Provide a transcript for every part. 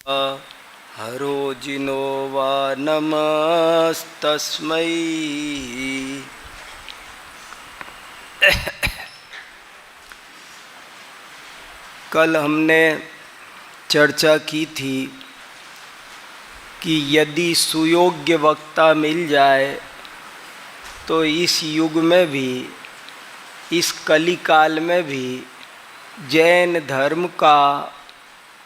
हरो जिनो वा नमस्तस्मै। कल हमने चर्चा की थी कि यदि सुयोग्य वक्ता मिल जाए तो इस युग में भी, इस कली काल में भी जैन धर्म का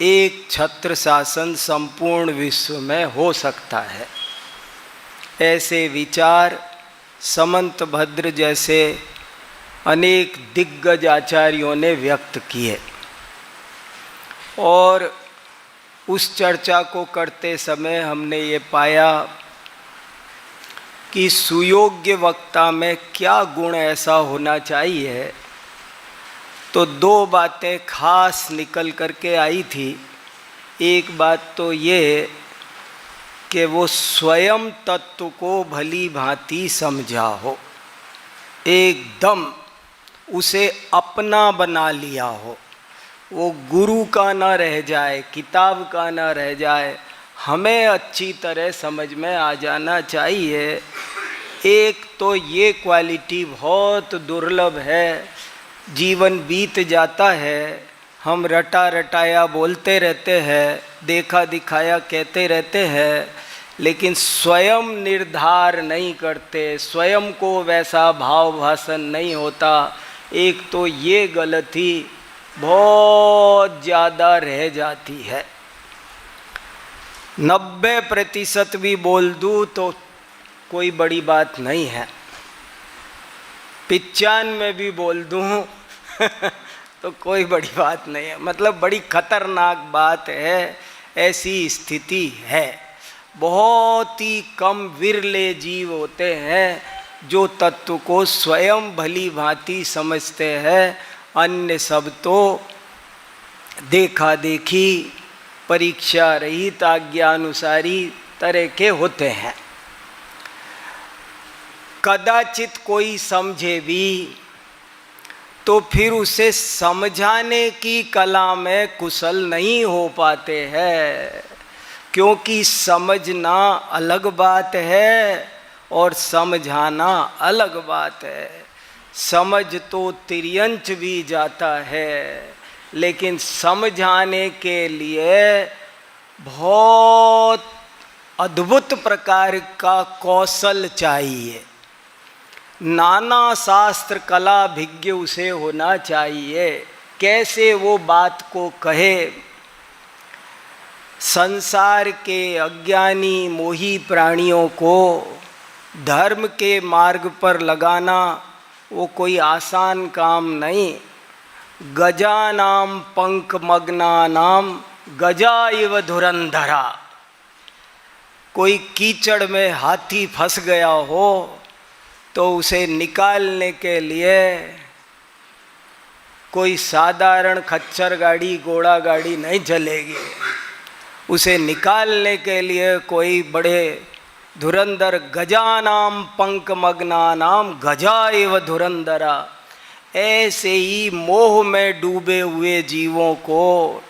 एक छत्र शासन संपूर्ण विश्व में हो सकता है। ऐसे विचार समंत भद्र जैसे अनेक दिग्गज आचार्यों ने व्यक्त किए और उस चर्चा को करते समय हमने ये पाया कि सुयोग्य वक्ता में क्या गुण ऐसा होना चाहिए। तो दो बातें खास निकल करके आई थी। एक बात तो ये कि वो स्वयं तत्व को भली भांति समझा हो, एकदम उसे अपना बना लिया हो, वो गुरु का न रह जाए, किताब का न रह जाए, हमें अच्छी तरह समझ में आ जाना चाहिए। एक तो ये क्वालिटी बहुत दुर्लभ है। जीवन बीत जाता है, हम रटा रटाया बोलते रहते हैं, देखा दिखाया कहते रहते हैं, लेकिन स्वयं निर्धार नहीं करते, स्वयं को वैसा भाव भाषण नहीं होता। एक तो ये गलती बहुत ज़्यादा रह जाती है। 90% भी बोल दूँ तो कोई बड़ी बात नहीं है, 95 भी बोल दूँ तो कोई बड़ी बात नहीं है। मतलब बड़ी खतरनाक बात है, ऐसी स्थिति है। बहुत ही कम विरले जीव होते हैं जो तत्व को स्वयं भली भांति समझते हैं। अन्य सब तो देखा देखी, परीक्षा रहित आज्ञानुसारी तरह के होते हैं। कदाचित कोई समझे भी तो फिर उसे समझाने की कला में कुशल नहीं हो पाते हैं, क्योंकि समझना अलग बात है और समझाना अलग बात है। समझ तो तिर्यंच भी जाता है, लेकिन समझाने के लिए बहुत अद्भुत प्रकार का कौशल चाहिए। नाना शास्त्र कला भिज्ञ उसे होना चाहिए। कैसे वो बात को कहे। संसार के अज्ञानी मोही प्राणियों को धर्म के मार्ग पर लगाना वो कोई आसान काम नहीं। गजानाम पंकमग्नानाम गजा इव धुरंधरा। कोई कीचड़ में हाथी फंस गया हो तो उसे निकालने के लिए कोई साधारण खच्चर गाड़ी, घोड़ा गाड़ी नहीं चलेगी। उसे निकालने के लिए कोई बड़े धुरंधर, गजानाम पंकमग्नानाम गजा एव धुरंधरा। ऐसे ही मोह में डूबे हुए जीवों को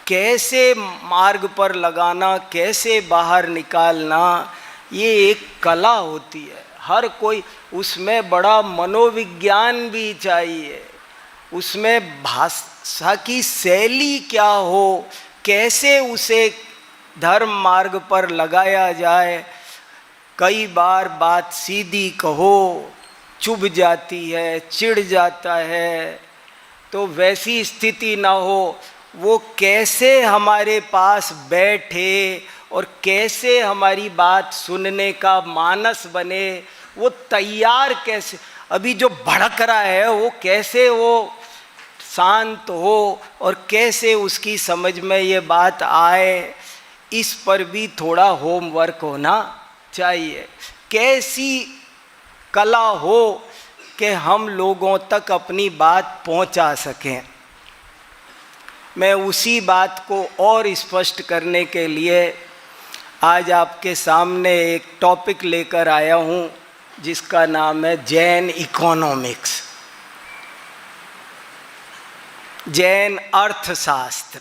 कैसे मार्ग पर लगाना, कैसे बाहर निकालना, ये एक कला होती है। हर कोई उसमें बड़ा मनोविज्ञान भी चाहिए। उसमें भाषा की शैली क्या हो, कैसे उसे धर्म मार्ग पर लगाया जाए। कई बार बात सीधी कहो चुभ जाती है, चिढ़ जाता है, तो वैसी स्थिति ना हो। वो कैसे हमारे पास बैठे और कैसे हमारी बात सुनने का मानस बने, वो तैयार कैसे, अभी जो भड़क रहा है वो कैसे वो शांत हो और कैसे उसकी समझ में ये बात आए, इस पर भी थोड़ा होमवर्क होना चाहिए। कैसी कला हो कि हम लोगों तक अपनी बात पहुंचा सकें। मैं उसी बात को और स्पष्ट करने के लिए आज आपके सामने एक टॉपिक लेकर आया हूं, जिसका नाम है जैन इकोनॉमिक्स, जैन अर्थशास्त्र।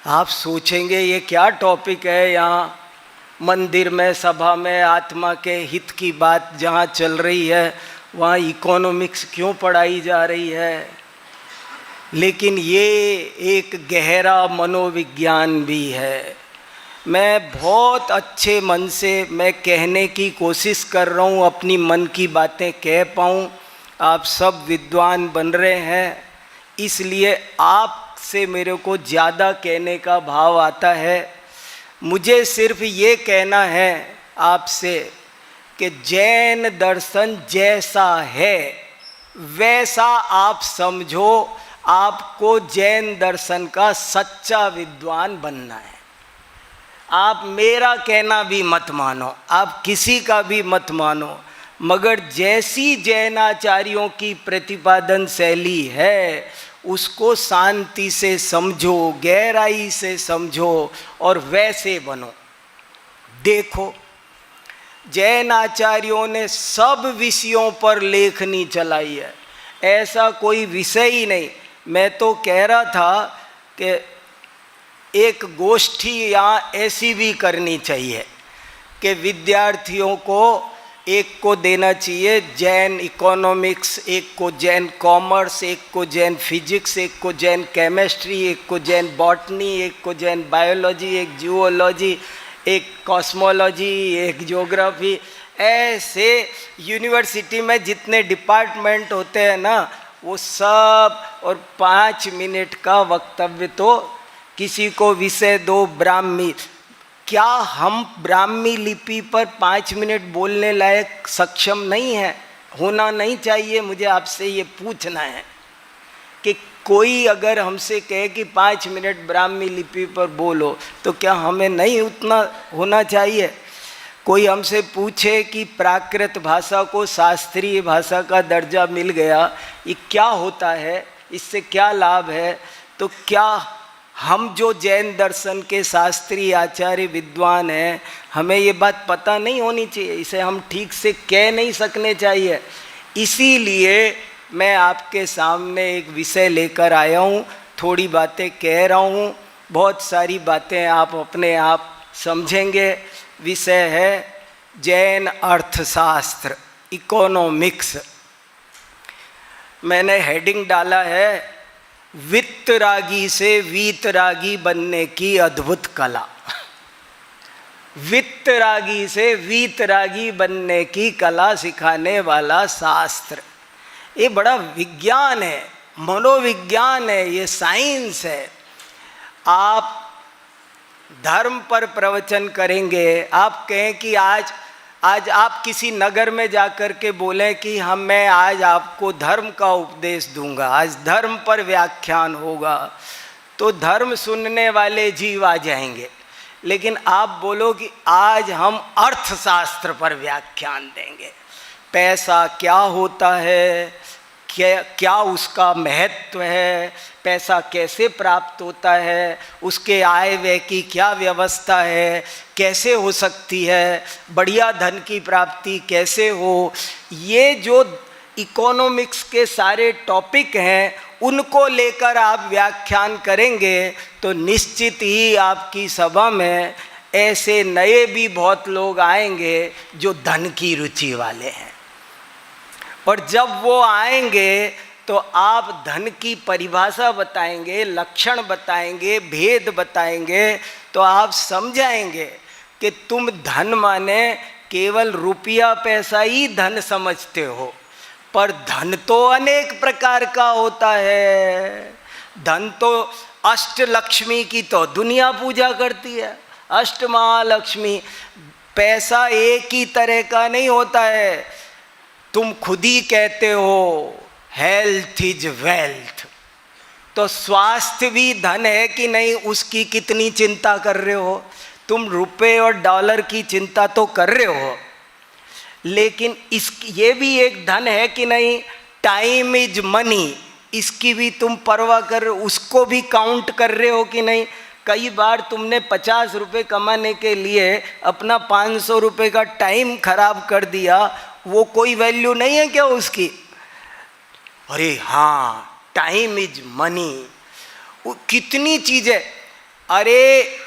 आप सोचेंगे ये क्या टॉपिक है, यहाँ मंदिर में सभा में आत्मा के हित की बात जहाँ चल रही है वहाँ इकोनॉमिक्स क्यों पढ़ाई जा रही है। लेकिन ये एक गहरा मनोविज्ञान भी है। मैं बहुत अच्छे मन से मैं कहने की कोशिश कर रहा हूँ, अपनी मन की बातें कह पाऊँ। आप सब विद्वान बन रहे हैं, इसलिए आपसे मेरे को ज़्यादा कहने का भाव आता है। मुझे सिर्फ ये कहना है आपसे कि जैन दर्शन जैसा है वैसा आप समझो। आपको जैन दर्शन का सच्चा विद्वान बनना है। आप मेरा कहना भी मत मानो, आप किसी का भी मत मानो, मगर जैसी जैनाचार्यों की प्रतिपादन शैली है उसको शांति से समझो, गहराई से समझो और वैसे बनो। देखो, जैन आचार्यों ने सब विषयों पर लेखनी चलाई है, ऐसा कोई विषय ही नहीं। मैं तो कह रहा था कि एक गोष्ठी यहाँ ऐसी भी करनी चाहिए कि विद्यार्थियों को एक को देना चाहिए जैन इकोनॉमिक्स, एक को जैन कॉमर्स, एक को जैन फिजिक्स, एक को जैन केमिस्ट्री, एक को जैन बॉटनी, एक को जैन बायोलॉजी, एक जियोलॉजी, एक कॉस्मोलॉजी, एक ज्योग्राफी। ऐसे यूनिवर्सिटी में जितने डिपार्टमेंट होते हैं ना वो सब, और 5 मिनट का वक्तव्य तो किसी को विषय दो ब्राह्मी। क्या हम ब्राह्मी लिपि पर 5 मिनट बोलने लायक सक्षम नहीं है? होना नहीं चाहिए। मुझे आपसे ये पूछना है कि कोई अगर हमसे कहे कि 5 मिनट ब्राह्मी लिपि पर बोलो तो क्या हमें नहीं उतना होना चाहिए? कोई हमसे पूछे कि प्राकृत भाषा को शास्त्रीय भाषा का दर्जा मिल गया, ये क्या होता है, इससे क्या लाभ है, तो क्या हम जो जैन दर्शन के शास्त्रीय आचार्य विद्वान हैं हमें ये बात पता नहीं होनी चाहिए? इसे हम ठीक से कह नहीं सकने चाहिए। इसीलिए मैं आपके सामने एक विषय लेकर आया हूँ, थोड़ी बातें कह रहा हूँ, बहुत सारी बातें आप अपने आप समझेंगे। विषय है जैन अर्थशास्त्र, इकोनॉमिक्स। मैंने हेडिंग डाला है वित्तरागी से वीतरागी बनने की अद्भुत कला। वित्तरागी से वीतरागी बनने की कला सिखाने वाला शास्त्र। ये बड़ा विज्ञान है, मनोविज्ञान है, ये साइंस है। आप धर्म पर प्रवचन करेंगे, आप कहें कि आज आप किसी नगर में जाकर के बोलें कि मैं आज आपको धर्म का उपदेश दूंगा, आज धर्म पर व्याख्यान होगा, तो धर्म सुनने वाले जीव आ जाएंगे। लेकिन आप बोलो कि आज हम अर्थशास्त्र पर व्याख्यान देंगे, पैसा क्या होता है, क्या उसका महत्व है, पैसा कैसे प्राप्त होता है, उसके आय व्यय की क्या व्यवस्था है, कैसे हो सकती है, बढ़िया धन की प्राप्ति कैसे हो, ये जो इकोनॉमिक्स के सारे टॉपिक हैं उनको लेकर आप व्याख्यान करेंगे तो निश्चित ही आपकी सभा में ऐसे नए भी बहुत लोग आएंगे जो धन की रुचि वाले हैं। और जब वो आएंगे तो आप धन की परिभाषा बताएंगे, लक्षण बताएंगे, भेद बताएंगे, तो आप समझाएंगे कि तुम धन माने केवल रुपया पैसा ही धन समझते हो, पर धन तो अनेक प्रकार का होता है। धन तो अष्टलक्ष्मी की तो दुनिया पूजा करती है, अष्टमहालक्ष्मी। पैसा एक ही तरह का नहीं होता है। तुम खुद ही कहते हो हेल्थ इज वेल्थ, तो स्वास्थ्य भी धन है कि नहीं, उसकी कितनी चिंता कर रहे हो? तुम रुपए और डॉलर की चिंता तो कर रहे हो, लेकिन ये भी एक धन है कि नहीं? टाइम इज मनी, इसकी भी तुम परवाह कर, उसको भी काउंट कर रहे हो कि नहीं? कई बार तुमने 50 रुपये कमाने के लिए अपना 500 रुपये का टाइम खराब कर दिया, वो कोई वैल्यू नहीं है क्या उसकी? अरे हाँ, टाइम इज मनी। कितनी चीज़ें अरे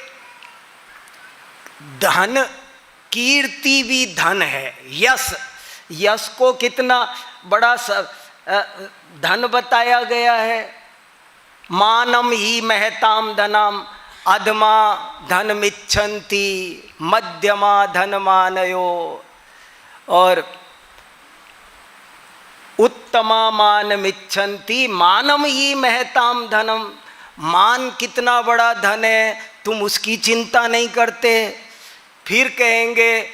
धन, कीर्ति भी धन है, यश, यश को कितना बड़ा धन बताया गया है। मानम ही महताम धनम अधमा धनमिच्छन्ति मध्यमा धनमानयो, और उत्तमा मानमिच्छन्ति मानम ही महताम धनम। मान कितना बड़ा धन है, तुम उसकी चिंता नहीं करते। फिर कहेंगे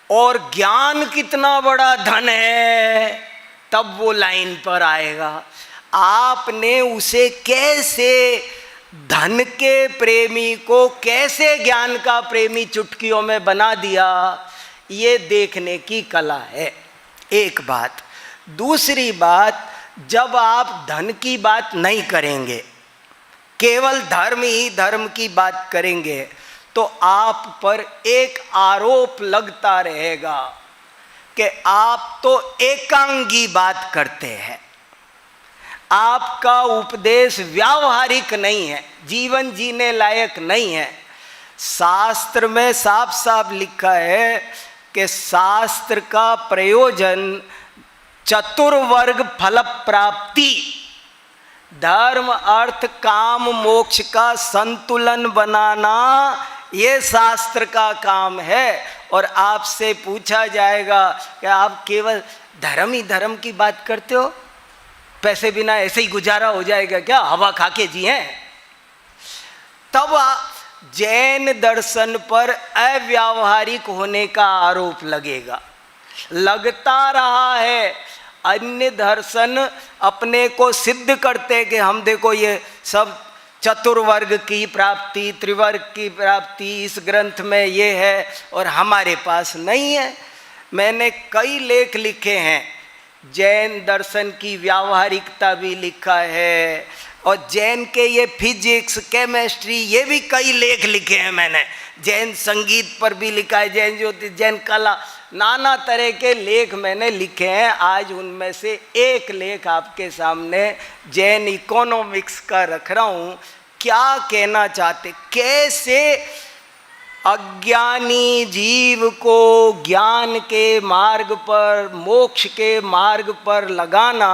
और ज्ञान कितना बड़ा धन है, तब वो लाइन पर आएगा। आपने उसे कैसे, धन के प्रेमी को कैसे ज्ञान का प्रेमी चुटकियों में बना दिया, ये देखने की कला है। एक बात। दूसरी बात, जब आप धन की बात नहीं करेंगे, केवल धर्म ही धर्म की बात करेंगे, तो आप पर एक आरोप लगता रहेगा कि आप तो एकांगी बात करते हैं, आपका उपदेश व्यावहारिक नहीं है, जीवन जीने लायक नहीं है। शास्त्र में साफ साफ लिखा है कि शास्त्र का प्रयोजन चतुर्वर्ग फल प्राप्ति, धर्म अर्थ काम मोक्ष का संतुलन बनाना, ये शास्त्र का काम है। और आपसे पूछा जाएगा कि आप केवल धर्म ही धर्म की बात करते हो, पैसे बिना ऐसे ही गुजारा हो जाएगा क्या, हवा खा के जी हैं? तब जैन दर्शन पर अव्यावहारिक होने का आरोप लगेगा, लगता रहा है। अन्य दर्शन अपने को सिद्ध करते कि हम देखो ये सब चतुर्वर्ग की प्राप्ति, त्रिवर्ग की प्राप्ति इस ग्रंथ में ये है और हमारे पास नहीं है। मैंने कई लेख लिखे हैं, जैन दर्शन की व्यावहारिकता भी लिखा है, और जैन के ये फिजिक्स केमिस्ट्री ये भी कई लेख लिखे हैं मैंने। जैन संगीत पर भी लिखा है, जैन ज्योतिष, जैन कला, नाना तरह के लेख मैंने लिखे हैं। आज उनमें से एक लेख आपके सामने जैन इकोनॉमिक्स का रख रहा हूँ। क्या कहना चाहते, कैसे अज्ञानी जीव को ज्ञान के मार्ग पर, मोक्ष के मार्ग पर लगाना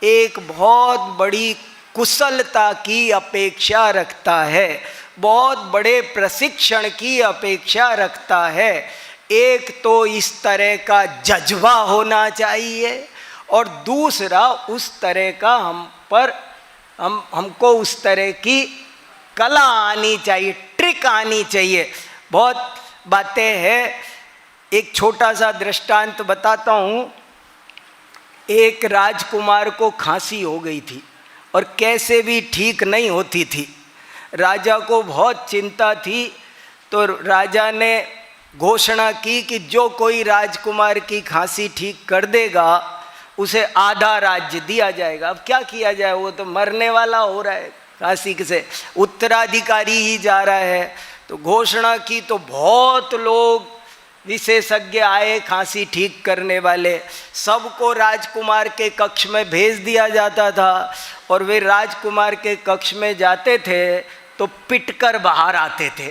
एक बहुत बड़ी कुशलता की अपेक्षा रखता है, बहुत बड़े प्रशिक्षण की अपेक्षा रखता है। एक तो इस तरह का जज्बा होना चाहिए, और दूसरा उस तरह का हमको उस तरह की कला आनी चाहिए, ट्रिक आनी चाहिए। बहुत बातें हैं, एक छोटा सा दृष्टांत बताता हूँ। एक राजकुमार को खांसी हो गई थी और कैसे भी ठीक नहीं होती थी। राजा को बहुत चिंता थी, तो राजा ने घोषणा की कि जो कोई राजकुमार की खांसी ठीक कर देगा उसे आधा राज्य दिया जाएगा। अब क्या किया जाए, वो तो मरने वाला हो रहा है, खांसी से उत्तराधिकारी ही जा रहा है। तो घोषणा की तो बहुत लोग विशेषज्ञ आए खांसी ठीक करने वाले, सबको राजकुमार के कक्ष में भेज दिया जाता था, और वे राजकुमार के कक्ष में जाते थे तो पिटकर बाहर आते थे।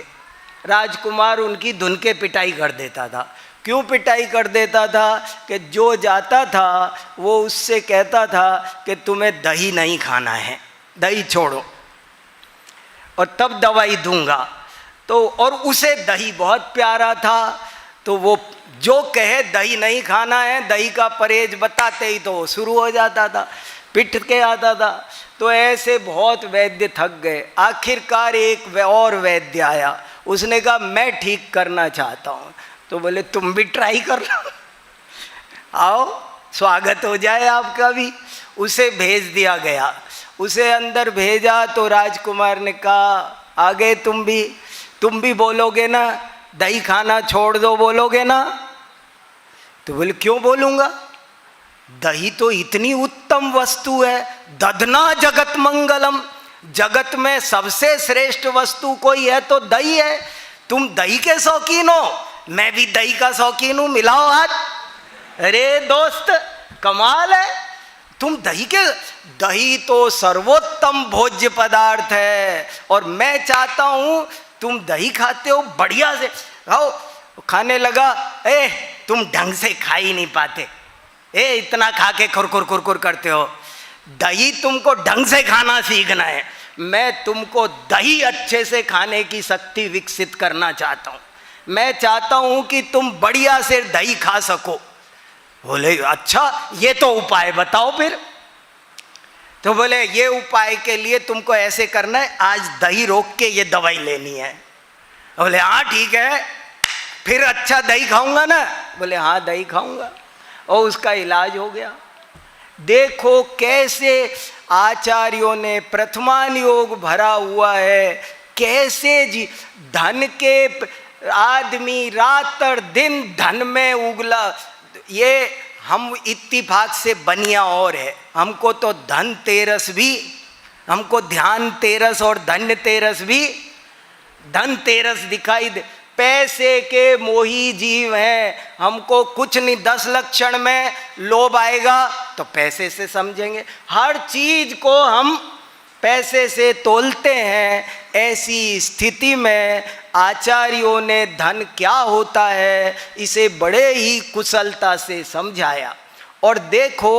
राजकुमार उनकी धुन के पिटाई कर देता था। क्यों पिटाई कर देता था? कि जो जाता था वो उससे कहता था कि तुम्हें दही नहीं खाना है, दही छोड़ो, और तब दवाई दूंगा। तो और उसे दही बहुत प्यारा था, तो वो जो कहे दही नहीं खाना है, दही का परहेज बताते ही तो वो शुरू हो जाता था, पिट के आता था। तो ऐसे बहुत वैद्य थक गए। आखिरकार एक और वैद्य आया, उसने कहा मैं ठीक करना चाहता हूँ। तो बोले तुम भी ट्राई कर लो, आओ स्वागत हो जाए आपका भी। उसे भेज दिया गया, उसे अंदर भेजा तो राजकुमार ने कहा आ गए तुम भी बोलोगे ना दही खाना छोड़ दो, बोलोगे ना? तो बोले क्यों बोलूँगा, दही तो इतनी उत्तम वस्तु है, दधना जगत मंगलम, जगत में सबसे श्रेष्ठ वस्तु कोई है तो दही है। तुम दही के शौकीन हो, मैं भी दही का शौकीन हूँ, मिलाओ हाथ। अरे दोस्त कमाल है, तुम दही तो सर्वोत्तम भोज्य पदार्थ है, और मैं चाहता हूं तुम दही खाते हो, बढ़िया से खाओ। खाने लगा, तुम ढंग से खा ही नहीं पाते, इतना खा के खुरखुर खुरखुर करते हो। दही तुमको ढंग से खाना सीखना है, मैं तुमको दही अच्छे से खाने की शक्ति विकसित करना चाहता हूँ। मैं चाहता हूँ कि तुम बढ़िया से दही खा सको। बोले अच्छा, ये तो उपाय बताओ फिर। तो बोले ये उपाय के लिए तुमको ऐसे करना है, आज दही रोक के ये दवाई लेनी है। बोले हाँ ठीक है, फिर अच्छा दही खाऊंगा ना? बोले हाँ दही खाऊंगा, और उसका इलाज हो गया। देखो कैसे आचार्यों ने प्रथमान योग भरा हुआ है, कैसे जी धन के आदमी रात और दिन धन में उगला। ये हम इत्तिफाक से बनिया और है, हमको तो धन तेरस भी, हमको ध्यान तेरस और धन्य तेरस भी, धन तेरस दिखाई दे। पैसे के मोही जीव हैं, हमको कुछ नहीं, 10 लक्षण में लोभ आएगा तो पैसे से समझेंगे, हर चीज को हम पैसे से तोलते हैं। ऐसी स्थिति में आचार्यों ने धन क्या होता है इसे बड़े ही कुशलता से समझाया। और देखो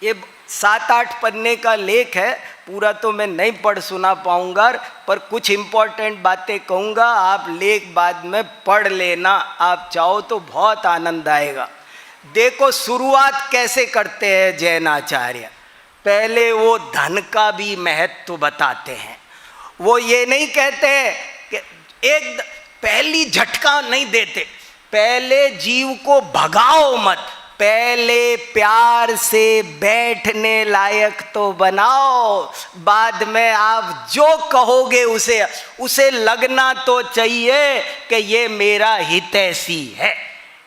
ये 7-8 पन्ने का लेख है, पूरा तो मैं नहीं पढ़ सुना पाऊंगा, पर कुछ इम्पोर्टेंट बातें कहूँगा, आप लेख बाद में पढ़ लेना, आप चाहो तो बहुत आनंद आएगा। देखो शुरुआत कैसे करते हैं जैन आचार्य। पहले वो धन का भी महत्व बताते हैं। वो ये नहीं कहते कि एक पहली झटका नहीं देते, पहले जीव को भगाओ मत, पहले प्यार से बैठने लायक तो बनाओ, बाद में आप जो कहोगे उसे लगना तो चाहिए कि ये मेरा हितैषी है,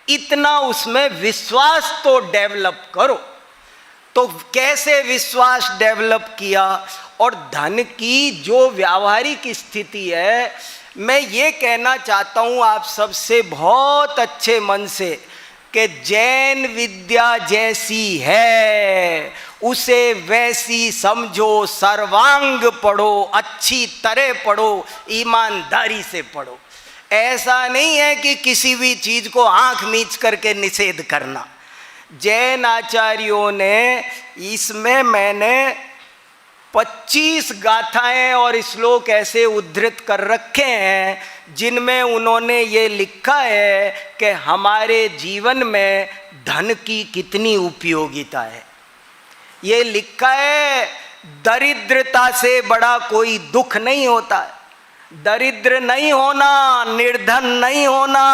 इतना उसमें विश्वास तो डेवलप करो। तो कैसे विश्वास डेवलप किया? और धन की जो व्यावहारिक स्थिति है, मैं ये कहना चाहता हूँ आप सबसे बहुत अच्छे मन से कि जैन विद्या जैसी है उसे वैसी समझो, सर्वांग पढ़ो, अच्छी तरह पढ़ो, ईमानदारी से पढ़ो। ऐसा नहीं है कि किसी भी चीज को आंख मीच करके निषेध करना। जैन आचार्यों ने इसमें मैंने 25 गाथाएं और श्लोक ऐसे उद्धृत कर रखे हैं जिनमें उन्होंने ये लिखा है कि हमारे जीवन में धन की कितनी उपयोगिता है। ये लिखा है दरिद्रता से बड़ा कोई दुख नहीं होता, दरिद्र नहीं होना, निर्धन नहीं होना,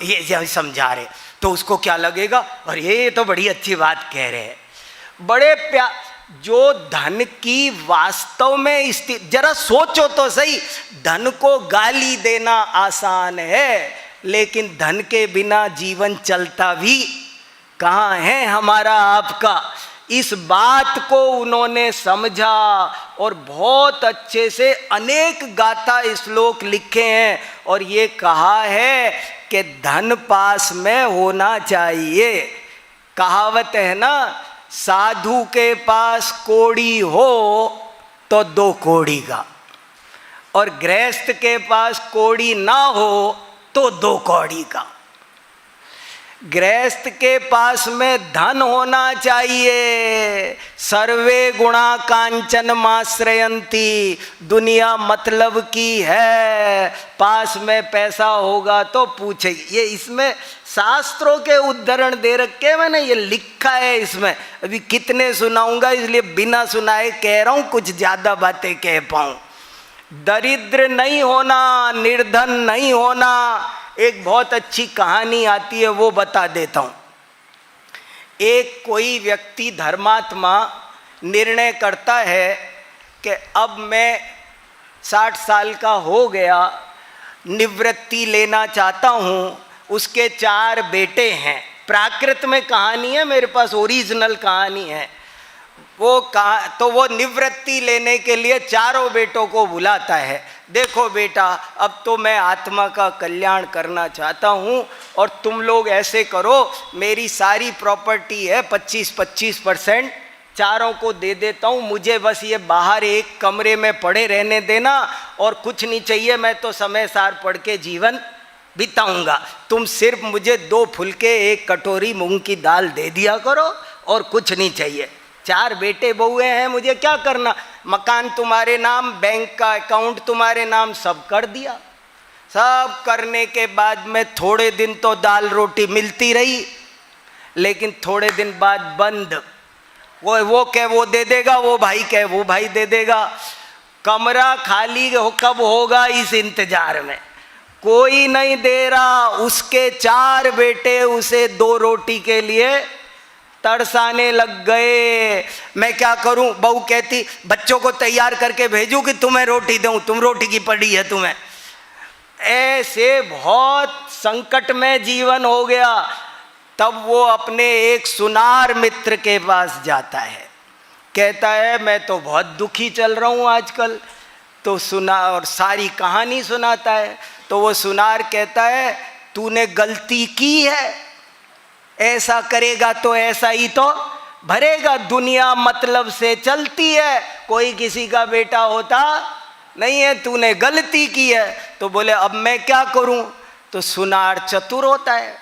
ये समझा रहे। तो उसको क्या लगेगा, और ये तो बड़ी अच्छी बात कह रहे हैं, बड़े जो धन की वास्तव में जरा सोचो तो सही, धन को गाली देना आसान है, लेकिन धन के बिना जीवन चलता भी कहाँ है हमारा आपका। इस बात को उन्होंने समझा और बहुत अच्छे से अनेक गाथा श्लोक लिखे हैं, और ये कहा है कि धन पास में होना चाहिए। कहावत है ना, साधु के पास कोड़ी हो तो 2 कौड़ी का, और गृहस्थ के पास कोड़ी ना हो तो 2 कौड़ी का। गृहस्थ के पास में धन होना चाहिए। सर्वे गुणा कांचन माश्रयंती, दुनिया मतलब की है, पास में पैसा होगा तो पूछेगी। ये इसमें शास्त्रों के उद्धरण दे रखे, मैंने ये लिखा है इसमें, अभी कितने सुनाऊंगा, इसलिए बिना सुनाए कह रहा हूँ, कुछ ज़्यादा बातें कह पाऊँ। दरिद्र नहीं होना, निर्धन नहीं होना। एक बहुत अच्छी कहानी आती है, वो बता देता हूँ। एक कोई व्यक्ति धर्मात्मा निर्णय करता है कि अब मैं 60 साल का हो गया, निवृत्ति लेना चाहता हूँ। उसके 4 बेटे हैं, प्राकृत में कहानी है, मेरे पास ओरिजिनल कहानी है। वो निवृत्ति लेने के लिए 4 बेटों को बुलाता है। देखो बेटा, अब तो मैं आत्मा का कल्याण करना चाहता हूँ और तुम लोग ऐसे करो, मेरी सारी प्रॉपर्टी है 25-25% चारों को दे देता हूँ, मुझे बस ये बाहर एक कमरे में पड़े रहने देना और कुछ नहीं चाहिए, मैं तो समय सार पढ़ के जीवन बिताऊंगा। तुम सिर्फ मुझे 2 फुलके 1 कटोरी मूंग की दाल दे दिया करो और कुछ नहीं चाहिए। 4 बेटे बहुए हैं, मुझे क्या करना, मकान तुम्हारे नाम, बैंक का अकाउंट तुम्हारे नाम, सब कर दिया। सब करने के बाद में थोड़े दिन तो दाल रोटी मिलती रही, लेकिन थोड़े दिन बाद बंद। वो कहे वो दे देगा, वो भाई कहे वो भाई दे देगा। कमरा खाली कब होगा इस इंतजार में, कोई नहीं दे रहा। उसके 4 बेटे उसे 2 रोटी के लिए तरसाने लग गए। मैं क्या करूं? बहू कहती बच्चों को तैयार करके भेजूं कि तुम्हें रोटी दूं, तुम रोटी की पड़ी है तुम्हें। ऐसे बहुत संकट में जीवन हो गया। तब वो अपने एक सुनार मित्र के पास जाता है, कहता है मैं तो बहुत दुखी चल रहा हूँ आजकल। तो सुना और सारी कहानी सुनाता है। तो वो सुनार कहता है तूने गलती की है, ऐसा करेगा तो ऐसा ही तो भरेगा, दुनिया मतलब से चलती है, कोई किसी का बेटा होता नहीं है, तूने गलती की है। तो बोले अब मैं क्या करूं? तो सुनार चतुर होता है,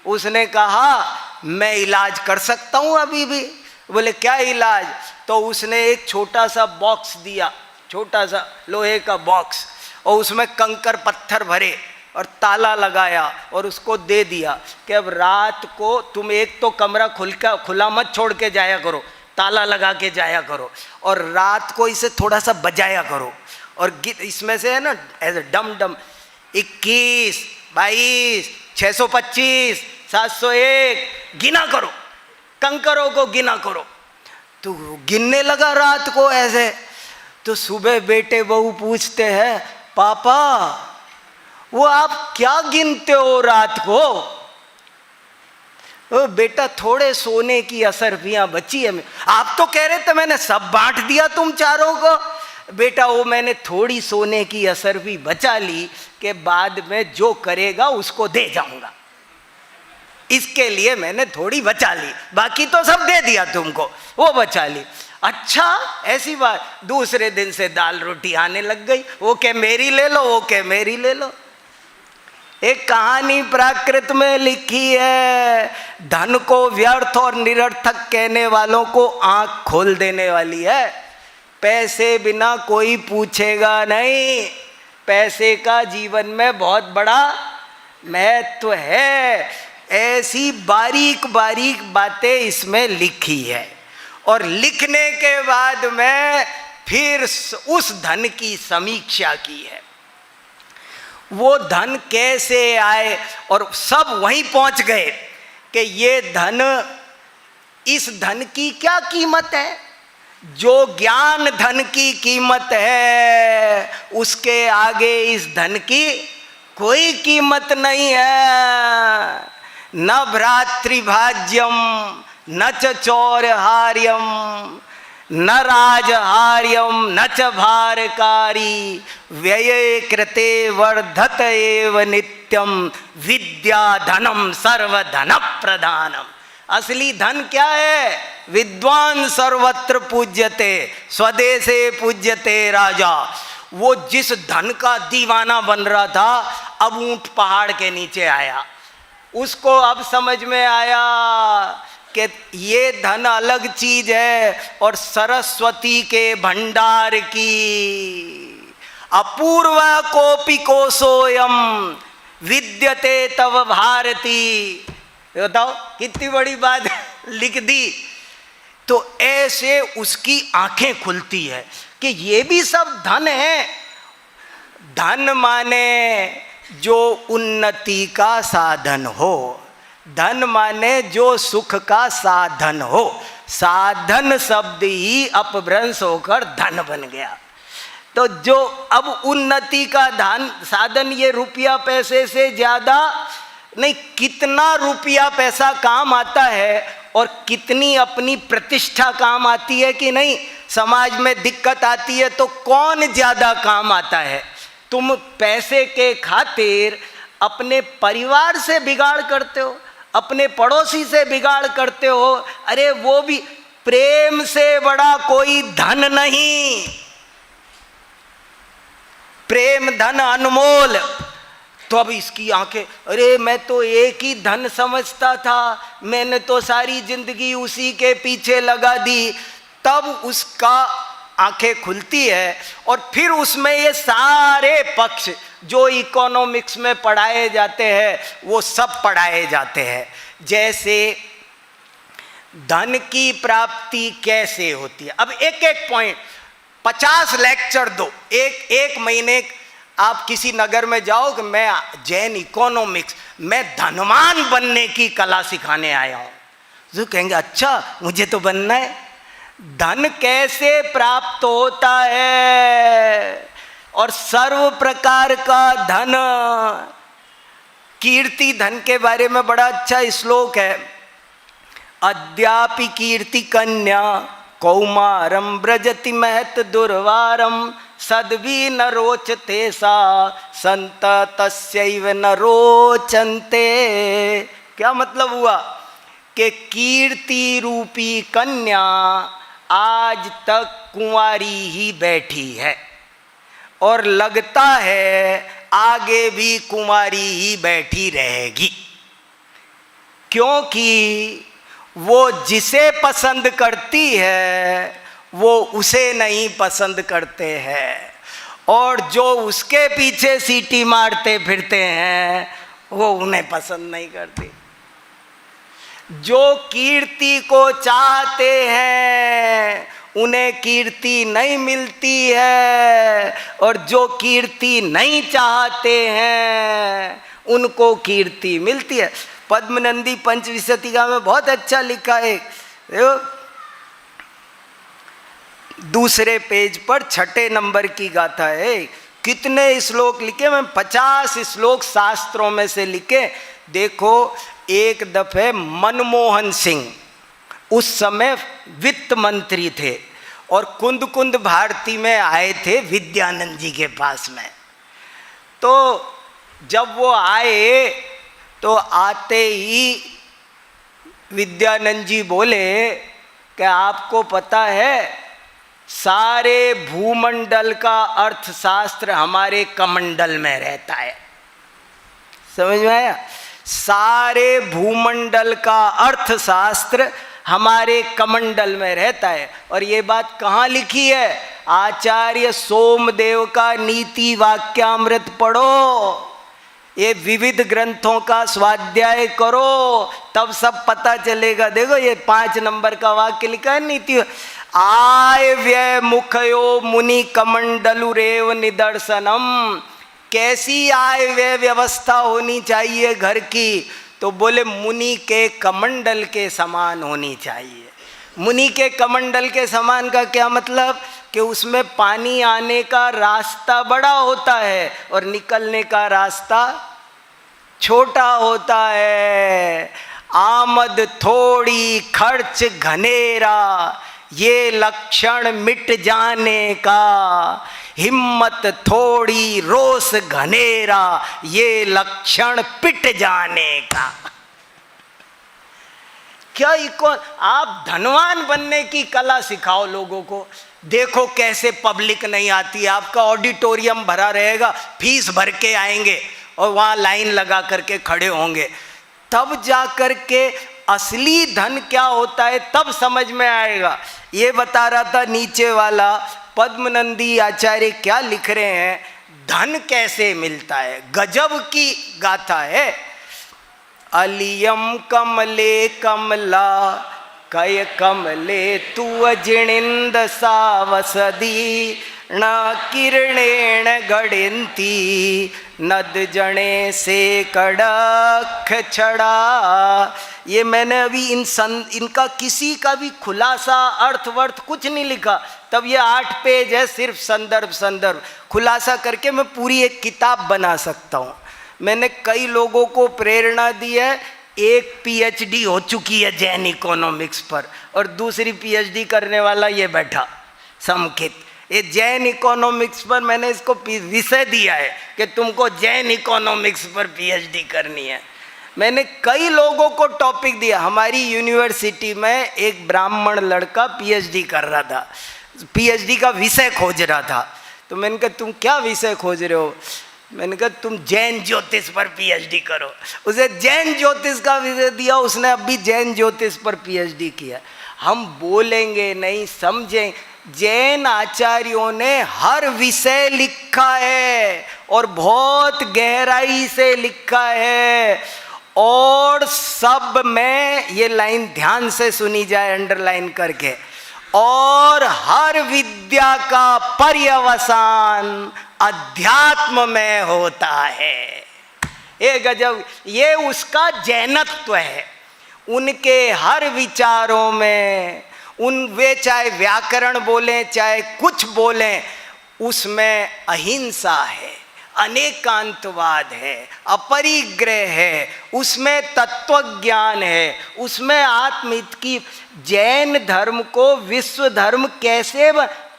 उसने कहा मैं इलाज कर सकता हूं अभी भी। बोले क्या इलाज? तो उसने एक छोटा सा बॉक्स दिया, छोटा सा लोहे का बॉक्स, और उसमें कंकर पत्थर भरे और ताला लगाया और उसको दे दिया कि अब रात को तुम एक तो कमरा खुला मत छोड़ के जाया करो, ताला लगा के जाया करो, और रात को इसे थोड़ा सा बजाया करो। और इसमें से है ना ऐसे डम डम 21, 22, 625, 701 गिना करो, कंकरों को गिना करो। तो गिनने लगा रात को ऐसे। तो सुबह बेटे बहू पूछते हैं पापा वो आप क्या गिनते हो रात को? ओ बेटा थोड़े सोने की असरफियां बची है। आप तो कह रहे थे मैंने सब बांट दिया तुम चारों को। बेटा वो मैंने थोड़ी सोने की असरफी बचा ली कि बाद में जो करेगा उसको दे जाऊंगा, इसके लिए मैंने थोड़ी बचा ली, बाकी तो सब दे दिया तुमको, वो बचा ली। अच्छा ऐसी बात। दूसरे दिन से दाल रोटी आने लग गई, वो कह मेरी ले लो, वो कह मेरी ले लो। एक कहानी प्राकृत में लिखी है, धन को व्यर्थ और निरर्थक कहने वालों को आंख खोल देने वाली है। पैसे बिना कोई पूछेगा नहीं, पैसे का जीवन में बहुत बड़ा महत्व है। ऐसी बारीक बारीक बातें इसमें लिखी है। और लिखने के बाद में फिर उस धन की समीक्षा की है, वो धन कैसे आए, और सब वहीं पहुंच गए कि ये धन, इस धन की क्या कीमत है? जो ज्ञान धन की कीमत है उसके आगे इस धन की कोई कीमत नहीं है। न भ्रातृभाज्यम न च चौरहार्यम न राजहार्यम न च भारकारी व्यये कृते वर्धत एव नित्यम विद्या धनम सर्वधन प्रधानम। असली धन क्या है? विद्वान सर्वत्र पूज्यते स्वदेशे पूज्यते राजा। वो जिस धन का दीवाना बन रहा था, अब ऊंट पहाड़ के नीचे आया, उसको अब समझ में आया कि ये धन अलग चीज है और सरस्वती के भंडार की अपूर्व कोपि कोशोयम विद्यते तव भारती। बताओ कितनी बड़ी बात लिख दी। तो ऐसे उसकी आंखें खुलती है कि ये भी सब धन है। धन माने जो उन्नति का साधन हो, धन माने जो सुख का साधन हो। साधन शब्द ही अपभ्रंश होकर धन बन गया। तो जो अब उन्नति का धन साधन, ये रुपया पैसे से ज्यादा नहीं, कितना रुपया पैसा काम आता है और कितनी अपनी प्रतिष्ठा काम आती है कि नहीं। समाज में दिक्कत आती है तो कौन ज्यादा काम आता है? तुम पैसे के खातिर अपने परिवार से बिगाड़ करते हो, अपने पड़ोसी से बिगाड़ करते हो। अरे वो भी प्रेम से बड़ा कोई धन नहीं, प्रेम धन अनमोल। तो अब इसकी आंखें, अरे मैं तो एक ही धन समझता था, मैंने तो सारी जिंदगी उसी के पीछे लगा दी। तब उसका आंखें खुलती है और फिर उसमें ये सारे पक्ष जो इकोनॉमिक्स में पढ़ाए जाते हैं वो सब पढ़ाए जाते हैं। जैसे धन की प्राप्ति कैसे होती है। अब एक एक पॉइंट 50 लेक्चर दो, एक महीने आप किसी नगर में जाओ कि मैं जैन इकोनॉमिक्स, मैं धनवान बनने की कला सिखाने आया हूं, जो कहेंगे अच्छा मुझे तो बनना है। धन कैसे प्राप्त होता है और सर्व प्रकार का धन, कीर्ति धन के बारे में बड़ा अच्छा श्लोक है। अद्यापि कीर्ति कन्या कौमारम ब्रजति महत दुर्वारम सद्भी न रोचते सा संत तस्यैव न रोचन्ते। क्या मतलब हुआ कि कीर्ति रूपी कन्या आज तक कुंवारी ही बैठी है और लगता है आगे भी कुंवारी ही बैठी रहेगी, क्योंकि वो जिसे पसंद करती है वो उसे नहीं पसंद करते हैं, और जो उसके पीछे सीटी मारते फिरते हैं वो उन्हें पसंद नहीं करती। जो कीर्ति को चाहते हैं उन्हें कीर्ति नहीं मिलती है, और जो कीर्ति नहीं चाहते हैं उनको कीर्ति मिलती है। पद्मनंदी पंचविंशतिका में बहुत अच्छा लिखा है, दूसरे पेज पर 6 नंबर की गाथा है। कितने श्लोक लिखे, मैं 50 श्लोक शास्त्रों में से लिखे। देखो एक दफे मनमोहन सिंह उस समय वित्त मंत्री थे और कुंद कुंद भारती में आए थे विद्यानंद जी के पास में। तो जब वो आए तो आते ही विद्यानंद जी बोले कि आपको पता है सारे भूमंडल का अर्थशास्त्र हमारे कमंडल में रहता है। समझ में आया? सारे भूमंडल का अर्थशास्त्र हमारे कमंडल में रहता है। और ये बात कहाँ लिखी है? आचार्य सोमदेव का नीति वाक्यामृत पढ़ो, ये विविध ग्रंथों का स्वाध्याय करो, तब सब पता चलेगा। देखो ये 5 नंबर का वाक्य लिखा है नीति। आय व्यय मुखयो मुनि कमंडलुरेव निदर्शनम। कैसी आय व्यय व्यवस्था होनी चाहिए घर की? तो बोले मुनि के कमंडल के समान होनी चाहिए। मुनि के कमंडल के समान का क्या मतलब? कि उसमें पानी आने का रास्ता बड़ा होता है और निकलने का रास्ता छोटा होता है। आमद थोड़ी खर्च घनेरा, ये लक्षण मिट जाने का। हिम्मत थोड़ी रोष घनेरा, ये लक्षण पिट जाने का। क्या आप धनवान बनने की कला सिखाओ लोगों को। देखो कैसे पब्लिक नहीं आती, आपका ऑडिटोरियम भरा रहेगा, फीस भर के आएंगे और वहाँ लाइन लगा करके खड़े होंगे, तब जा कर के असली धन क्या होता है तब समझ में आएगा। ये बता रहा था नीचे वाला पद्मनंदी आचार्य क्या लिख रहे हैं, धन कैसे मिलता है। गजब की गाथा है। अलियम कमले कमला कय कमले तु अजिणिंद सावसदी न किरणेण गड़िंती नद जणे से कड़क छड़ा। ये मैंने अभी इनका किसी का भी खुलासा अर्थवर्थ कुछ नहीं लिखा, तब ये 8 पेज है, सिर्फ संदर्भ खुलासा करके मैं पूरी एक किताब बना सकता हूँ। मैंने कई लोगों को प्रेरणा दी है। एक पीएचडी हो चुकी है जैन इकोनॉमिक्स पर और दूसरी पीएचडी करने वाला ये बैठा समकित। ये जैन इकोनॉमिक्स पर मैंने इसको विषय दिया है कि तुमको जैन इकोनॉमिक्स पर पीएचडी करनी है। मैंने कई लोगों को टॉपिक दिया। हमारी यूनिवर्सिटी में एक ब्राह्मण लड़का पीएचडी कर रहा था, पीएचडी का विषय खोज रहा था। तो मैंने कहा तुम क्या विषय खोज रहे हो? मैंने कहा तुम जैन ज्योतिष पर पीएचडी करो। उसे जैन ज्योतिष का विषय दिया, उसने अभी जैन ज्योतिष पर पीएचडी किया। हम बोलेंगे नहीं, समझें। जैन आचार्यों ने हर विषय लिखा है और बहुत गहराई से लिखा है, और सब में ये लाइन ध्यान से सुनी जाए अंडरलाइन करके, और हर विद्या का पर्यवसान अध्यात्म में होता है। ये गजब, ये उसका जैनत्व है। उनके हर विचारों में, वे चाहे व्याकरण बोलें चाहे कुछ बोलें, उसमें अहिंसा है, अनेकांतवाद है, अपरिग्रह है, उसमें तत्वज्ञान है, उसमें आत्महित की। जैन धर्म को विश्व धर्म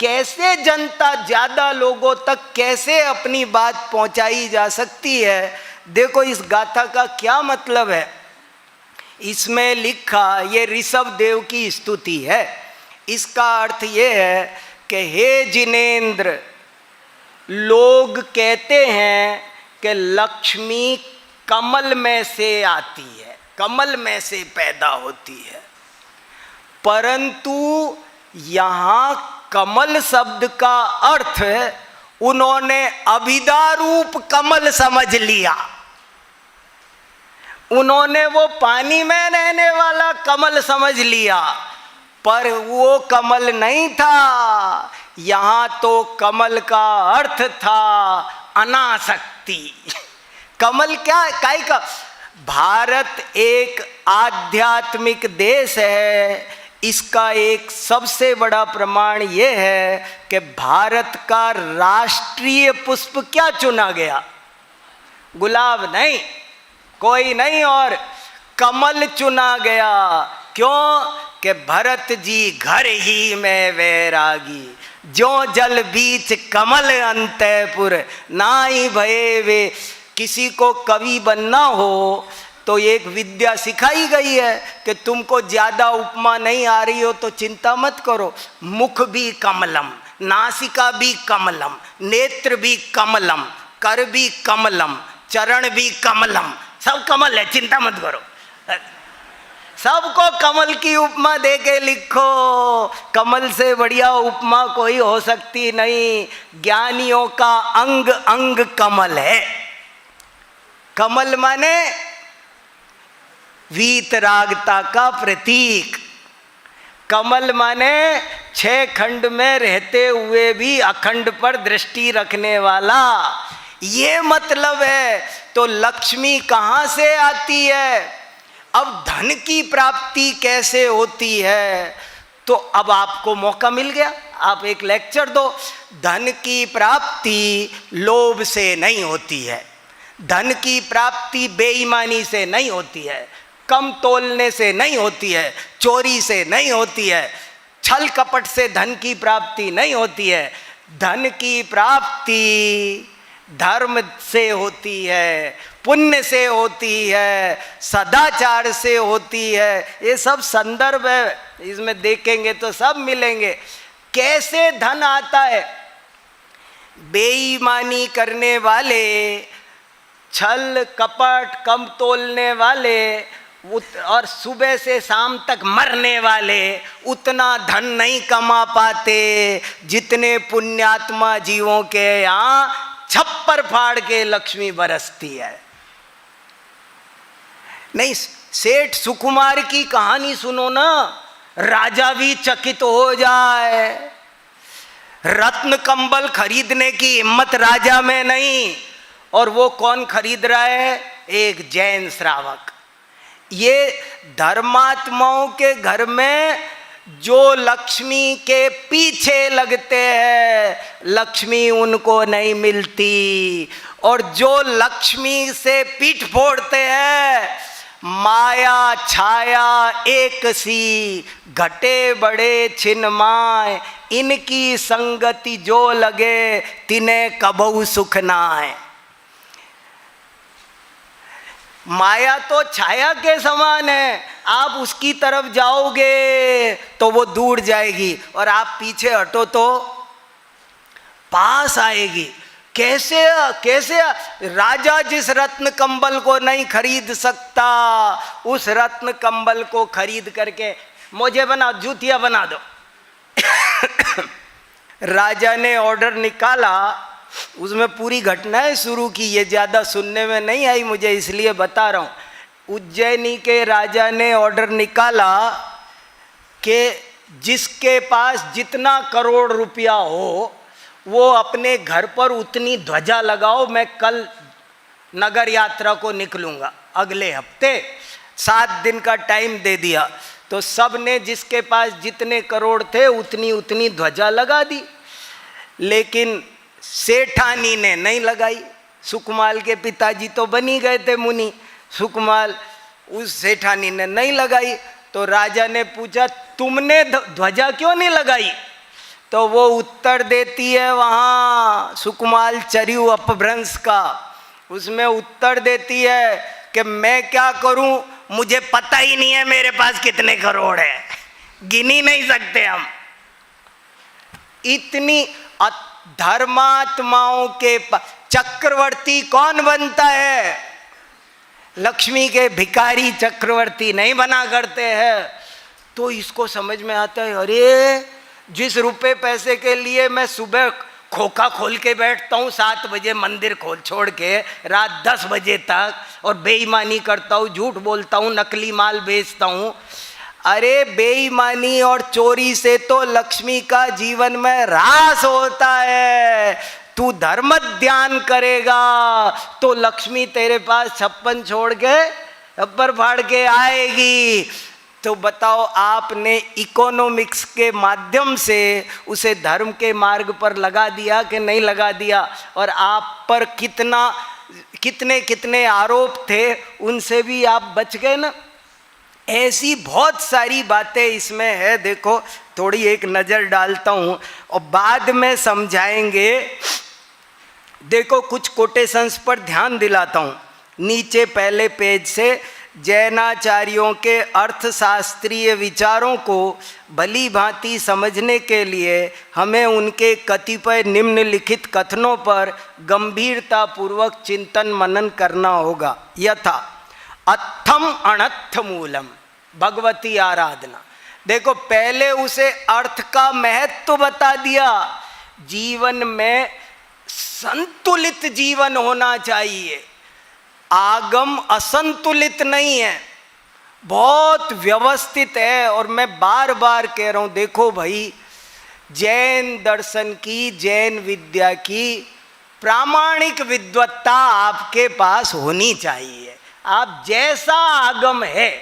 कैसे जनता ज़्यादा लोगों तक कैसे अपनी बात पहुंचाई जा सकती है? देखो इस गाथा का क्या मतलब है। इसमें लिखा, ये ऋषभ देव की स्तुति है। इसका अर्थ ये है कि हे जिनेंद्र, लोग कहते हैं कि लक्ष्मी कमल में से आती है, कमल में से पैदा होती है, परंतु यहाँ कमल शब्द का अर्थ उन्होंने अभिधा रूप कमल समझ लिया। उन्होंने वो पानी में रहने वाला कमल समझ लिया, पर वो कमल नहीं था। यहाँ तो कमल का अर्थ था अनासक्ति। कमल क्या काय का? भारत एक आध्यात्मिक देश है। इसका एक सबसे बड़ा प्रमाण ये है कि भारत का राष्ट्रीय पुष्प क्या चुना गया? गुलाब नहीं, कोई नहीं, और कमल चुना गया। क्यों? कि भरत जी घर ही में वैरागी, जो जल बीच कमल अंतपुर नाई भये वे। किसी को कवि बनना हो तो एक विद्या सिखाई गई है कि तुमको ज़्यादा उपमा नहीं आ रही हो तो चिंता मत करो, मुख भी कमलम, नासिका भी कमलम, नेत्र भी कमलम, कर भी कमलम, चरण भी कमलम, सब कमल है, चिंता मत करो। सबको कमल की उपमा दे के लिखो। कमल से बढ़िया उपमा कोई हो सकती नहीं। ज्ञानियों का अंग अंग कमल है। कमल माने वीतरागता का प्रतीक। कमल माने 6 खंड में रहते हुए भी अखंड पर दृष्टि रखने वाला, ये मतलब है। तो लक्ष्मी कहाँ से आती है? अब धन की प्राप्ति कैसे होती है? तो अब आपको मौका मिल गया, आप एक लेक्चर दो। धन की प्राप्ति लोभ से नहीं होती है, धन की प्राप्ति बेईमानी से नहीं होती है, कम तोलने से नहीं होती है, चोरी से नहीं होती है, छल कपट से धन की प्राप्ति नहीं होती है। धन की प्राप्ति धर्म से होती है, पुण्य से होती है, सदाचार से होती है। ये सब संदर्भ है, इसमें देखेंगे तो सब मिलेंगे। कैसे धन आता है? बेईमानी करने वाले, छल कपट कम तोलने वाले और सुबह से शाम तक मरने वाले उतना धन नहीं कमा पाते जितने पुण्यात्मा जीवों के यहाँ छप्पर फाड़ के लक्ष्मी बरसती है। नहीं, सेठ सुकुमार की कहानी सुनो ना, राजा भी चकित हो जाए। रत्न कंबल खरीदने की हिम्मत राजा में नहीं, और वो कौन खरीद रहा है? एक जैन श्रावक। ये धर्मात्माओं के घर में जो लक्ष्मी के पीछे लगते हैं, लक्ष्मी उनको नहीं मिलती, और जो लक्ष्मी से पीठ फोड़ते हैं, माया छाया एक सी, घटे बड़े छिन्माय, इनकी संगति जो लगे, तिन्हें कबहु सुख नाय। माया तो छाया के समान है, आप उसकी तरफ जाओगे तो वो दूर जाएगी, और आप पीछे हटो तो पास आएगी। कैसे कैसे राजा जिस रत्न कंबल को नहीं खरीद सकता, उस रत्न कंबल को खरीद करके मुझे बना, जूतियां बना दो। राजा ने ऑर्डर निकाला, उसमें पूरी घटनाएं शुरू की, ये ज़्यादा सुनने में नहीं आई मुझे, इसलिए बता रहा हूँ। उज्जैनी के राजा ने ऑर्डर निकाला कि जिसके पास जितना करोड़ रुपया हो वो अपने घर पर उतनी ध्वजा लगाओ, मैं कल नगर यात्रा को निकलूँगा अगले हफ्ते, 7 दिन का टाइम दे दिया। तो सब ने जिसके पास जितने करोड़ थे उतनी उतनी ध्वजा लगा दी, लेकिन सेठानी ने नहीं लगाई। सुकमाल के पिताजी तो बनी गए थे मुनि, सुकमाल, उस सेठानी ने नहीं लगाई। तो राजा ने पूछा तुमने ध्वजा क्यों नहीं लगाई? तो वो उत्तर देती है, वहाँ सुकमाल चरियु अपभ्रंश का, उसमें उत्तर देती है कि मैं क्या करूं, मुझे पता ही नहीं है मेरे पास कितने करोड़ है, गिन ही नहीं सकते हम। इतनी धर्मात्माओं के चक्रवर्ती कौन बनता है? लक्ष्मी के भिखारी चक्रवर्ती नहीं बना करते हैं। तो इसको समझ में आता है, अरे जिस रुपए पैसे के लिए मैं सुबह खोखा खोल के बैठता हूँ 7 बजे मंदिर खोल छोड़ के रात 10 बजे तक, और बेईमानी करता हूँ, झूठ बोलता हूँ, नकली माल बेचता हूँ, अरे बेईमानी और चोरी से तो लक्ष्मी का जीवन में ह्रास होता है। तू धर्म ध्यान करेगा तो लक्ष्मी तेरे पास 56 छोड़ के अब्बर फाड़ के आएगी। तो बताओ, आपने इकोनॉमिक्स के माध्यम से उसे धर्म के मार्ग पर लगा दिया कि नहीं लगा दिया? और आप पर कितने कितने आरोप थे, उनसे भी आप बच गए ना। ऐसी बहुत सारी बातें इसमें है। देखो, थोड़ी एक नज़र डालता हूँ और बाद में समझाएंगे। देखो, कुछ कोटेशंस पर ध्यान दिलाता हूँ। नीचे पहले पेज से जैनाचार्यों के अर्थशास्त्रीय विचारों को भली भांति समझने के लिए हमें उनके कतिपय निम्नलिखित कथनों पर गंभीरतापूर्वक चिंतन मनन करना होगा। यथा अत्थम अनत्थ मूलम, भगवती आराधना। देखो, पहले उसे अर्थ का महत्व बता दिया। जीवन में संतुलित जीवन होना चाहिए, आगम असंतुलित नहीं है, बहुत व्यवस्थित है। और मैं बार बार कह रहा हूँ, देखो भाई, जैन दर्शन की, जैन विद्या की प्रामाणिक विद्वत्ता आपके पास होनी चाहिए। आप जैसा आगम है,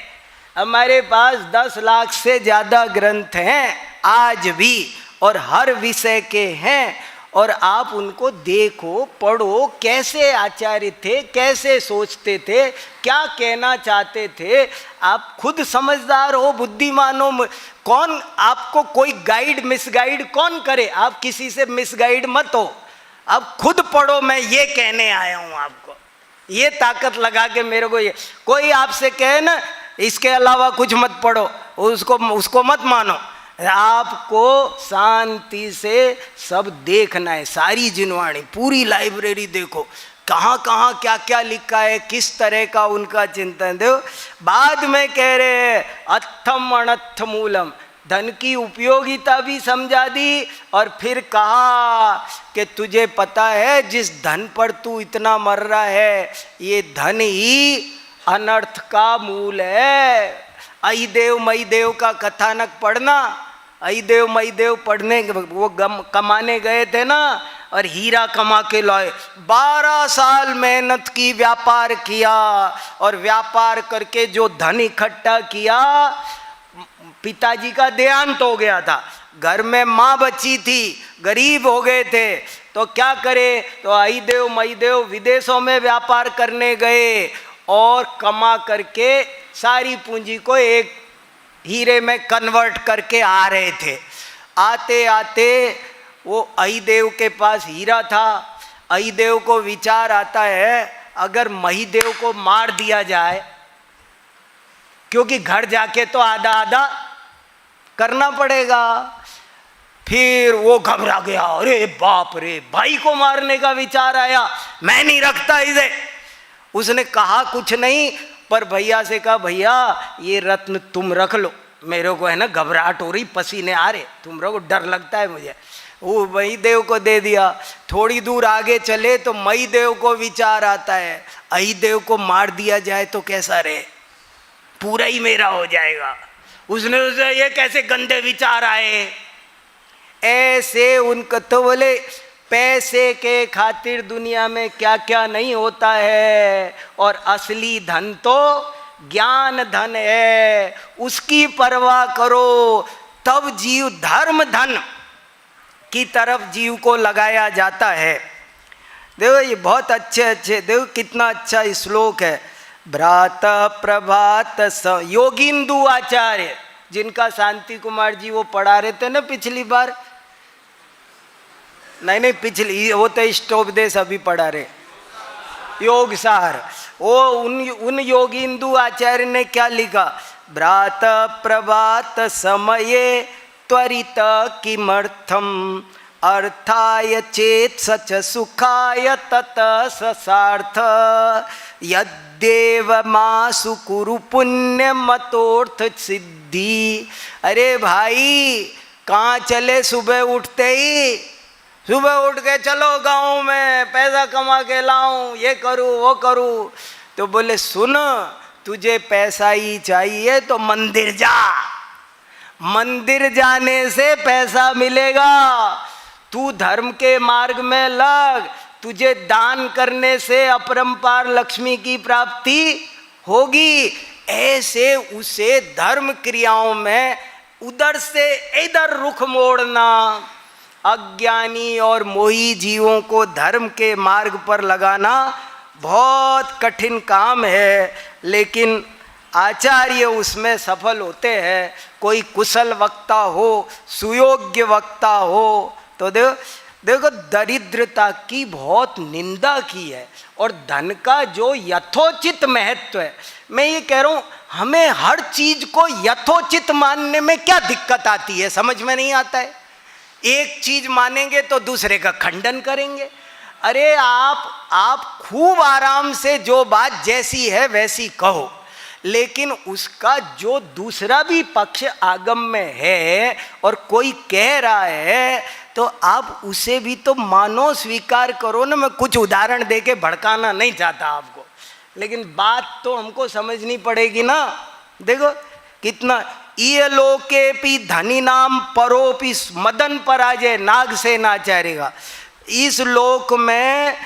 हमारे पास 10 लाख से ज़्यादा ग्रंथ हैं आज भी, और हर विषय के हैं, और आप उनको देखो, पढ़ो, कैसे आचार्य थे, कैसे सोचते थे, क्या कहना चाहते थे। आप खुद समझदार हो, बुद्धिमान हो, कौन आपको कोई गाइड मिसगाइड कौन करे? आप किसी से मिसगाइड मत हो, आप खुद पढ़ो। मैं ये कहने आया हूँ आपको, ये ताकत लगा के मेरे को। ये कोई आपसे कहे ना इसके अलावा कुछ मत पढ़ो, उसको मत मानो। आपको शांति से सब देखना है, सारी जिनवाणी, पूरी लाइब्रेरी देखो, कहाँ कहाँ क्या क्या लिखा है, किस तरह का उनका चिंतन। दो बाद में कह रहे हैं अत्थम अनत्थ मूलम, धन की उपयोगिता भी समझा दी, और फिर कहा कि तुझे पता है जिस धन पर तू इतना मर रहा है, ये धन ही अनर्थ का मूल है। अई देव मई देव का कथानक पढ़ना, अई देव मई देव पढ़ने वो कमाने गए थे ना, और हीरा कमा के लाए। 12 साल मेहनत की, व्यापार किया, और व्यापार करके जो धन इकट्ठा किया, पिताजी का देहांत हो गया था, घर में माँ बची थी, गरीब हो गए थे, तो क्या करे? तो आई देव मई देव विदेशों में व्यापार करने गए, और कमा करके सारी पूंजी को एक हीरे में कन्वर्ट करके आ रहे थे। आते आते वो अहिदेव के पास हीरा था। अहिदेव को विचार आता है अगर महिदेव को मार दिया जाए, क्योंकि घर जाके तो आधा आधा करना पड़ेगा। फिर वो घबरा गया, अरे बाप रे, भाई को मारने का विचार आया, मैं नहीं रखता इसे। उसने कहा कुछ नहीं, पर भैया से कहा भैया ये रत्न तुम रख लो, मेरे को है ना घबराहट हो रही, पसीने आ रहे, तुम रखो, डर लगता है मुझे। वो महिदेव को दे दिया। थोड़ी दूर आगे चले तो महिदेव को विचार आता है अहिदेव को मार दिया जाए तो कैसा रहे, पूरा ही मेरा हो जाएगा। उसने उसे ये कैसे गंदे विचार आए। ऐसे उनका तो बोले पैसे के खातिर दुनिया में क्या क्या नहीं होता है, और असली धन तो ज्ञान धन है, उसकी परवाह करो, तब जीव धर्म धन की तरफ जीव को लगाया जाता है। देखो ये बहुत अच्छे देखो कितना अच्छा श्लोक है। भ्रात प्रभात योगिंदु आचार्य, जिनका शांति कुमार जी वो पढ़ा रहे थे ना पिछली बार, नहीं पिछली, वो तो इष्टोपदेश अभी पढ़ा रहे, योग सार, वो उन योगिंदु आचार्य ने क्या लिखा, भ्रात प्रभात समये त्वरित किमर्थम अर्थाय चेत सच सुखाय तत ससार्थ यद्देव मासु कुरु पुण्य मतोर्थ सिद्धि। अरे भाई कहाँ चले, सुबह उठते ही, सुबह उठ के चलो गाँव में पैसा कमा के लाऊं, ये करूँ वो करूँ। तो बोले सुन, तुझे पैसा ही चाहिए तो मंदिर जा, मंदिर जाने से पैसा मिलेगा। तू धर्म के मार्ग में लग, तुझे दान करने से अपरंपार लक्ष्मी की प्राप्ति होगी। ऐसे उसे धर्म क्रियाओं में उधर से इधर रुख मोड़ना, अज्ञानी और मोही जीवों को धर्म के मार्ग पर लगाना बहुत कठिन काम है, लेकिन आचार्य उसमें सफल होते हैं। कोई कुशल वक्ता हो, सुयोग्य वक्ता हो, तो देखो दरिद्रता की बहुत निंदा की है, और धन का जो यथोचित महत्व है। मैं ये कह रहा हूँ हमें हर चीज को यथोचित मानने में क्या दिक्कत आती है, समझ में नहीं आता है। एक चीज मानेंगे तो दूसरे का खंडन करेंगे। अरे आप खूब आराम से जो बात जैसी है वैसी कहो, लेकिन उसका जो दूसरा भी पक्ष आगम में है और कोई कह रहा है तो आप उसे भी तो मानो, स्वीकार करो ना। मैं कुछ उदाहरण देके भड़काना नहीं चाहता आपको, लेकिन बात तो हमको समझनी पड़ेगी ना। देखो कितना, ये लोके पी धनी नाम परोपि मदन पराजय नागसेनाचार्य का, इस लोक में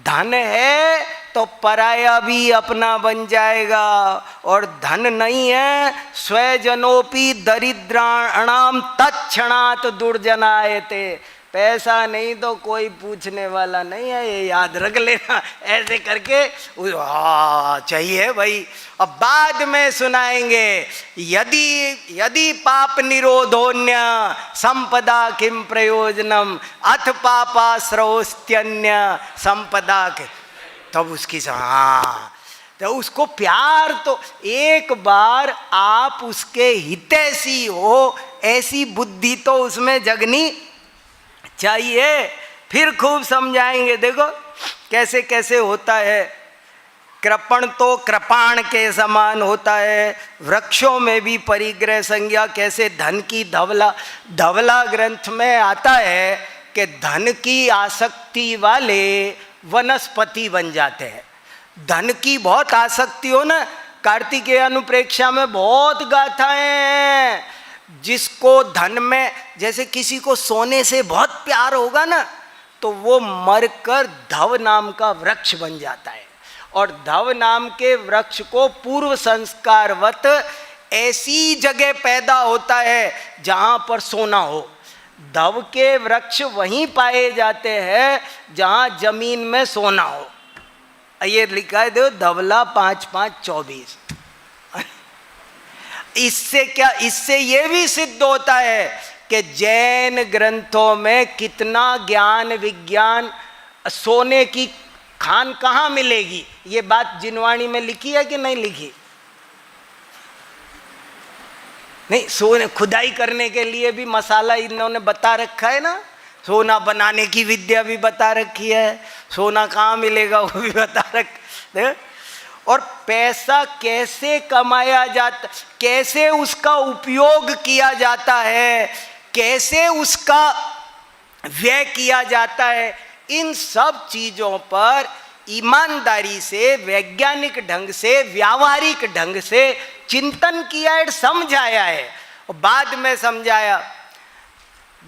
धन है तो पराया भी अपना बन जाएगा, और धन नहीं है स्वजनोपि दरिद्राणाम तत्क्षणात दुर्जनायते। पैसा नहीं तो कोई पूछने वाला नहीं है, ये याद रख लेना। ऐसे करके चाहिए भाई। अब बाद में सुनाएंगे, यदि पाप निरोधोन्य संपदा किम प्रयोजनम अथ पापाश्रयोस्त्यन्य संपदा के, तब उसकी तो उसको प्यार, तो एक बार आप उसके हितैषी हो ऐसी बुद्धि तो उसमें जगनी चाहिए, फिर खूब समझाएंगे। देखो कैसे कैसे होता है। कृपण तो कृपाण के समान होता है, वृक्षों में भी परिग्रह संज्ञा। कैसे धन की धवला ग्रंथ में आता है कि धन की आसक्ति वाले वनस्पति बन जाते हैं। धन की बहुत आसक्ति हो ना, कार्तिकेय अनुप्रेक्षा में बहुत गाथाएं हैं। जिसको धन में, जैसे किसी को सोने से बहुत प्यार होगा ना, तो वो मरकर धव नाम का वृक्ष बन जाता है, और धव नाम के वृक्ष को पूर्व संस्कारवत ऐसी जगह पैदा होता है जहाँ पर सोना हो। धव के वृक्ष वहीं पाए जाते हैं जहाँ जमीन में सोना हो। ये लिखा है देखो, धवला 5-5-24। इससे क्या, इससे ये भी सिद्ध होता है कि जैन ग्रंथों में कितना ज्ञान विज्ञान, सोने की खान कहाँ मिलेगी, ये बात जिनवाणी में लिखी है कि नहीं लिखी? नहीं, सोने खुदाई करने के लिए भी मसाला इन्होंने बता रखा है ना, सोना बनाने की विद्या भी बता रखी है, सोना कहाँ मिलेगा वो भी बता रखा। और पैसा कैसे कमाया जाता, कैसे उसका उपयोग किया जाता है, कैसे उसका व्यय किया जाता है, इन सब चीज़ों पर ईमानदारी से, वैज्ञानिक ढंग से, व्यावहारिक ढंग से चिंतन किया है, समझाया है। और बाद में समझाया,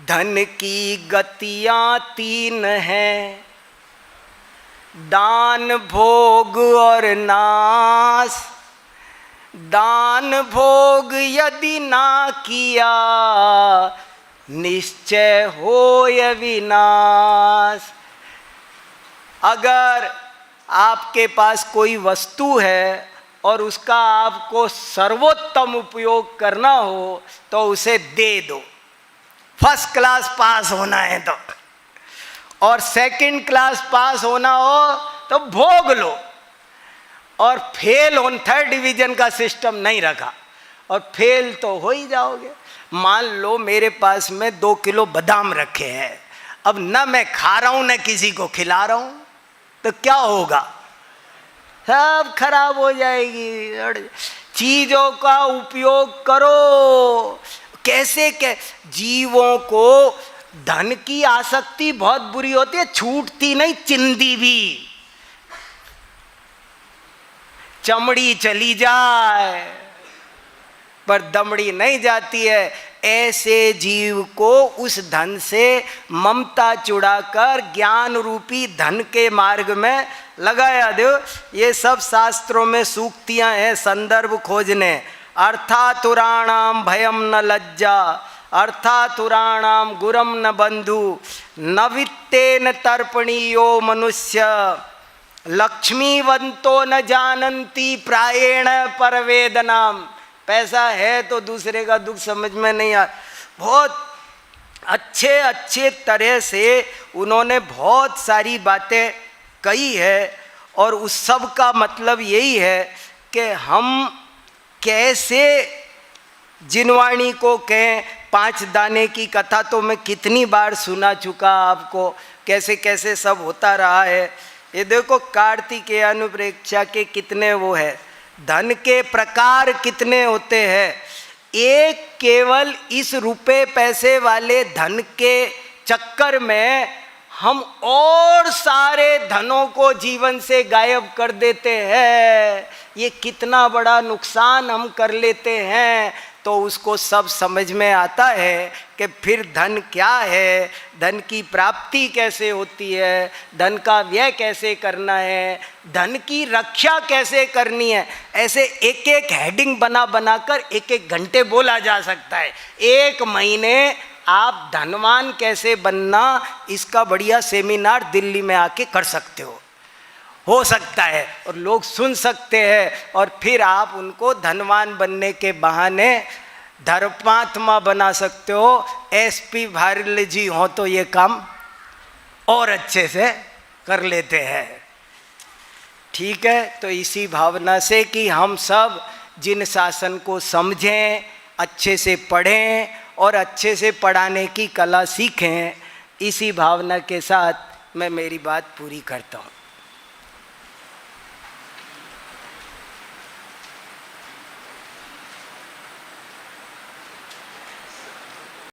धन की गतियां 3 हैं, दान, भोग और नाश। दान भोग यदि ना किया, निश्चय होय विनाश। अगर आपके पास कोई वस्तु है और उसका आपको सर्वोत्तम उपयोग करना हो तो उसे दे दो। फर्स्ट क्लास पास होना है तो, और सेकंड क्लास पास होना हो तो भोग लो, और फेल हो, 3rd डिवीजन का सिस्टम नहीं रखा, और फेल तो हो ही जाओगे। मान लो मेरे पास में 2 किलो बादाम रखे हैं, अब न मैं खा रहा हूं न किसी को खिला रहा हूं, तो क्या होगा? सब खराब हो जाएगी। चीजों का उपयोग करो। कैसे जीवों को धन की आसक्ति बहुत बुरी होती है, छूटती नहीं, चिंदी भी। चमड़ी चली जाए पर दमड़ी नहीं जाती है। ऐसे जीव को उस धन से ममता चुड़ाकर ज्ञान रूपी धन के मार्ग में लगाया दो। ये सब शास्त्रों में सूक्तियां हैं, संदर्भ खोजने। अर्थातुराणाम भयम न लज्जा, अर्थातुराणाम गुरम न बंधु, न वित्तेन तर्पणीयो मनुष्य, लक्ष्मीवंतो न जानन्ति प्रायेण परवेदनाम। पैसा है तो दूसरे का दुख समझ में नहीं आ। बहुत अच्छे अच्छे तरह से उन्होंने बहुत सारी बातें कही है, और उस सब का मतलब यही है कि हम कैसे जिनवाणी को कहें। 5 दाने की कथा तो मैं कितनी बार सुना चुका आपको, कैसे कैसे सब होता रहा है। ये देखो कार्तिकेय अनुप्रेक्षा के कितने वो है, धन के प्रकार कितने होते हैं। एक केवल इस रुपए पैसे वाले धन के चक्कर में हम और सारे धनों को जीवन से गायब कर देते हैं। ये कितना बड़ा नुकसान हम कर लेते हैं। तो उसको सब समझ में आता है कि फिर धन क्या है, धन की प्राप्ति कैसे होती है, धन का व्यय कैसे करना है, धन की रक्षा कैसे करनी है। ऐसे एक एक हेडिंग बना बनाकर 1-1 घंटे बोला जा सकता है। 1 महीने आप धनवान कैसे बनना, इसका बढ़िया सेमिनार दिल्ली में आके कर सकते हो सकता है, और लोग सुन सकते हैं। और फिर आप उनको धनवान बनने के बहाने धर्मात्मा बना सकते हो। SP भारल जी हो तो ये काम और अच्छे से कर लेते हैं। ठीक है, तो इसी भावना से कि हम सब जिन शासन को समझें, अच्छे से पढ़ें और अच्छे से पढ़ाने की कला सीखें, इसी भावना के साथ मैं मेरी बात पूरी करता हूँ।